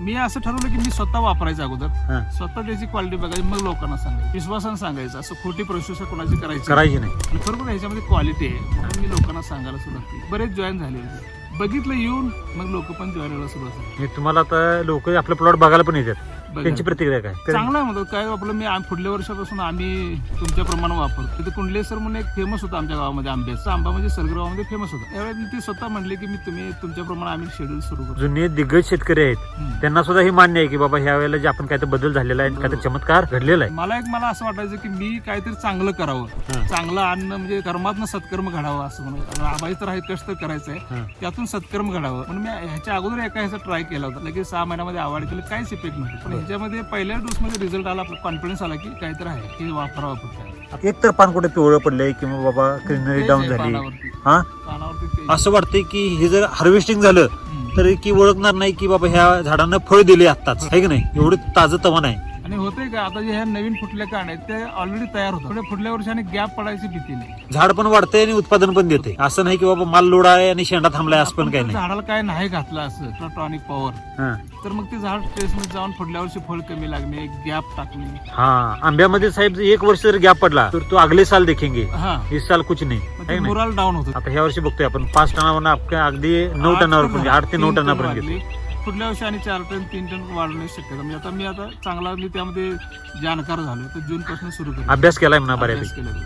मी असं ठरवलं की मी स्वतः वापरायचं अगोदर, हा. स्वतः त्याची क्वालिटी बघायची, मग लोकांना सांगायचं, विश्वासानं सांगायचं, असं खोटी प्रोसेस कोणाची करायची नाही. आणि खरोखर ह्याच्यामध्ये क्वालिटी आहे म्हणून मी लोकांना सांगायला सुरुवात केली. बरेच जॉईन झाले होते, बघितलं येऊन, मग लोक पण जॉईन व्हायला सुरुवात झाली. हे तुम्हाला आता लोक आपले प्लॉट बघायला पण येतात, बघा. त्यांची प्रतिक्रिया काय? चांगला आहे म्हणतो काय आपलं. मी पुढल्या वर्षापासून आम्ही तुमच्या प्रमाणे वापरतो. तिथे कुंडले सर म्हणून एक फेमस होता आमच्या गावामध्ये, आंब्याचा आंबा म्हणजे सरगावामध्ये फेमस होता. त्यावेळेस मी ते स्वतः म्हणले की मी तुम्ही तुमच्या प्रमाणे आम्ही शेड्यूल सुरू करतो. जुने दिग्गज शेतकरी आहेत त्यांना सुद्धा हे मान्य आहे की बाबा ह्या वेळेला जे आपण काय तर बदल झालेला आहे, काय तर चमत्कार घडलेला आहे. मला असं वाटायचं की मी काहीतरी चांगलं करावं, चांगलं अन्न म्हणजे कर्मातनं सत्कर्म घडावं असं म्हणून. आबाई तर आहे, कष्ट करायचंय, त्यातून सत्कर्म घडावं म्हणून मी ह्याच्या अगोदर एका ह्याचा ट्राय केला होता. लगेच 6 महिन्यामध्ये अवॉइड केलं, काहीच इफेक्ट नव्हतं. पण ह्याच्यामध्ये पहिल्या डोस मध्ये रिझल्ट आला, आपला कॉन्फिडन्स आला की काहीतरी आहे, की वापरावं फक्त. एक तर पान कुठे पिवळं पडलंय किंवा बाबा ग्रीनरी डाऊन झाली, पानावरती असं वाटतंय की हे जर हार्वेस्टिंग झालं तर की ओळखणार नाही की बाबा ह्या झाडांना फळ दिले आत्ताच, आहे की नाही? एवढं ताजं तवान आहे. आणि होतंय का आता जे ह्या नवीन फुटल्या कांड आहेत ते ऑलरेडी तयार होतात. पुढे फुटल्या वर्षी आणि गॅप पडायची भीती नाही. झाड पण वाढतंय आणि उत्पादन पण देते. असं नाही की बाबा माल लोड आहे आणि शेंडा थांबलाय, असं पण काही नाही. झाडाला काय नाही घातलं असं टॉनिक पॉवर, तर मग ते झाड स्ट्रेस मध्ये जाऊन पुढल्या वर्षी फळ कमी लागणे, गॅप टाकणे. आंब्यामध्ये साहेब एक वर्ष जर गॅप पडला तर तो अगले साल देखेंगे, हा इस साल कुछ नाही, है की नाही? मोराल डाऊन होतो. आता ह्या वर्षी बघतोय आपण 5 टनावर अगदी 9 टनावर, 8 ते 9 टनापर्यंत गेले. पुढल्या वर्षी आणि 4 टन 3 टन वाढवण्याची शक्यता. म्हणजे आता मी चांगला त्यामध्ये जाणकार झालो, तर जून पासून सुरू केलं, अभ्यास केलाय म्हणा बऱ्यापैकी. केलं.